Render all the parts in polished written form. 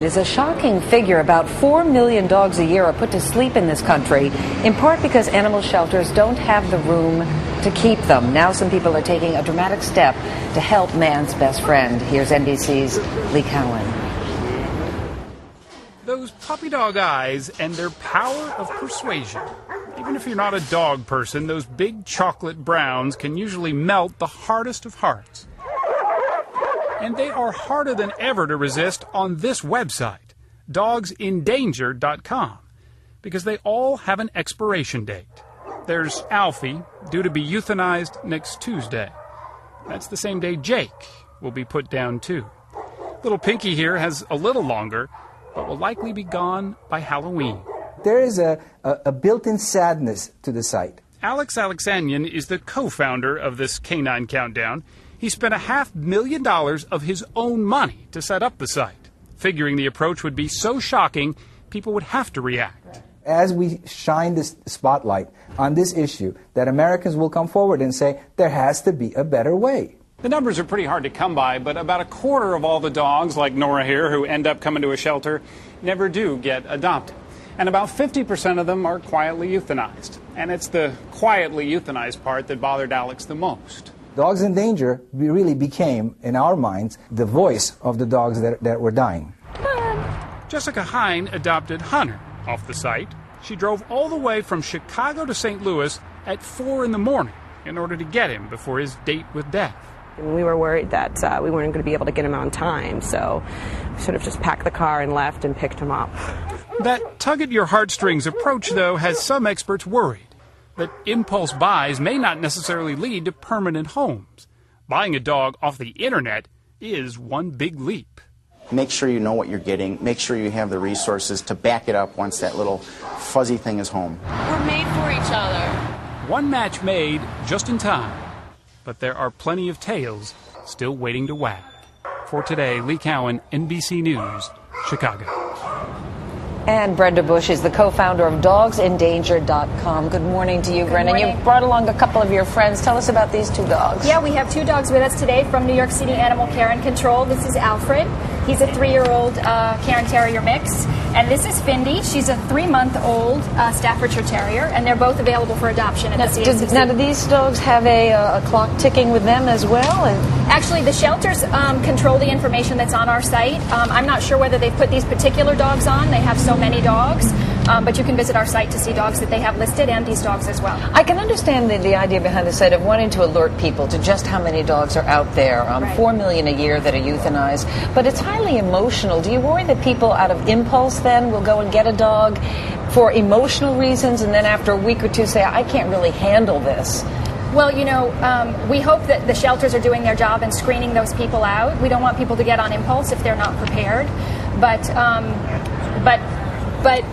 It is a shocking figure. About 4 million dogs a year are put to sleep in this country, in part because animal shelters don't have the room to keep them. Now some people are taking a dramatic step to help man's best friend. Here's NBC's Lee Cowan. Those puppy dog eyes and their power of persuasion. Even if you're not a dog person, those big chocolate browns can usually melt the hardest of hearts. And they are harder than ever to resist on this website, DogsInDanger.com, because they all have an expiration date. There's Alfie, due to be euthanized next Tuesday. That's the same day Jake will be put down too. Little Pinky here has a little longer, but will likely be gone by Halloween. There is a built-in sadness to the site. Alex Alexanian is the co-founder of this canine countdown. He spent $500,000 of his own money to set up the site, figuring the approach would be so shocking people would have to react. As we shine this spotlight on this issue, that Americans will come forward and say, there has to be a better way. The numbers are pretty hard to come by, but about a quarter of all the dogs, like Nora here, who end up coming to a shelter, never do get adopted. And about 50% of them are quietly euthanized. And it's the quietly euthanized part that bothered Alex the most. Dogs in Danger really became, in our minds, the voice of the dogs that were dying. Jessica Hine adopted Hunter off the site. She drove all the way from Chicago to St. Louis at 4 in the morning in order to get him before his date with death. We were worried that we weren't going to be able to get him on time, so we sort of just packed the car and left and picked him up. That tug-at-your-heartstrings approach, though, has some experts worried that impulse buys may not necessarily lead to permanent homes. Buying a dog off the internet is one big leap. Make sure you know what you're getting. Make sure you have the resources to back it up once that little fuzzy thing is home. We're made for each other. One match made just in time. But there are plenty of tails still waiting to wag. For today, Lee Cowan, NBC News, Chicago. And Brenda Bush is the co-founder of DogsInDanger.com. Good morning to you, Brenda. Morning. You brought along a couple of your friends. Tell us about these two dogs. Yeah, we have two dogs with us today from New York City Animal Care and Control. This is Alfred. He's a 3-year-old Cairn Terrier mix. And this is Findy. She's a 3-month-old Staffordshire Terrier, and they're both available for adoption at the CNCC. Now, do these dogs have a clock ticking with them as well? Actually, the shelters control the information that's on our site. I'm not sure whether they've put these particular dogs on. They have so many dogs. But you can visit our site to see dogs that they have listed and these dogs as well. I can understand the idea behind the site of wanting to alert people to just how many dogs are out there. Right. 4 million a year that are euthanized. But it's highly emotional. Do you worry that people out of impulse then will go and get a dog for emotional reasons and then after a week or two say, I can't really handle this? Well, you know, we hope that the shelters are doing their job and screening those people out. We don't want people to get on impulse if they're not prepared. But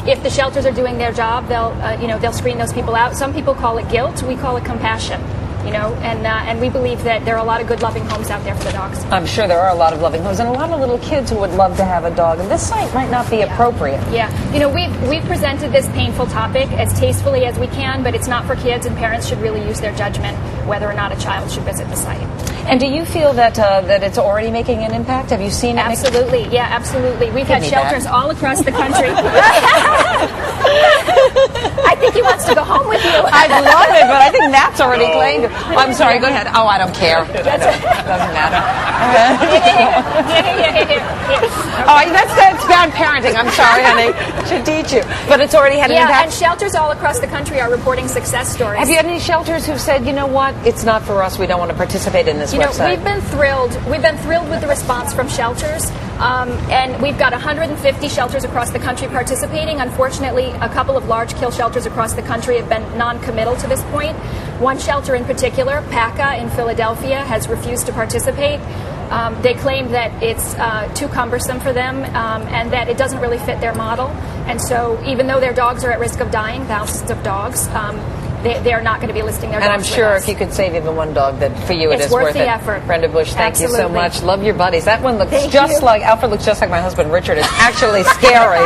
if the shelters are doing their job, they'll screen those people out. Some people call it guilt. We call it compassion. And we believe that there are a lot of good, loving homes out there for the dogs. I'm sure there are a lot of loving homes and a lot of little kids who would love to have a dog. And this site might not be appropriate. Yeah. You know, we've presented this painful topic as tastefully as we can, but it's not for kids, and parents should really use their judgment whether or not a child should visit the site. And do you feel that it's already making an impact? Have you seen it? Absolutely. Yeah, absolutely. We've had shelters all across the country. I think he wants to go home with you. I love it, but I think Nat's already claimed it. I'm sorry, go ahead. Oh, I don't care. Doesn't matter. Oh, that's bad parenting. I'm sorry, honey. Should teach you. But it's already had an impact. Yeah, and shelters all across the country are reporting success stories. Have you had any shelters who've said, you know what, it's not for us, we don't want to participate in this website? We've been thrilled. We've been thrilled with the response from shelters. And we've got 150 shelters across the country participating. Unfortunately, a couple of large kill shelters across the country have been non-committal to this point. One shelter in particular, PACA in Philadelphia, has refused to participate. They claim that it's too cumbersome for them and that it doesn't really fit their model. And so even though their dogs are at risk of dying, thousands of dogs, they're not going to be listing their dogs. And I'm sure if you could save even one dog, that for you it is worth the effort. Brenda Bush, thank you so much. Love your buddies. That one looks Alfred looks just like my husband Richard. It's actually scary.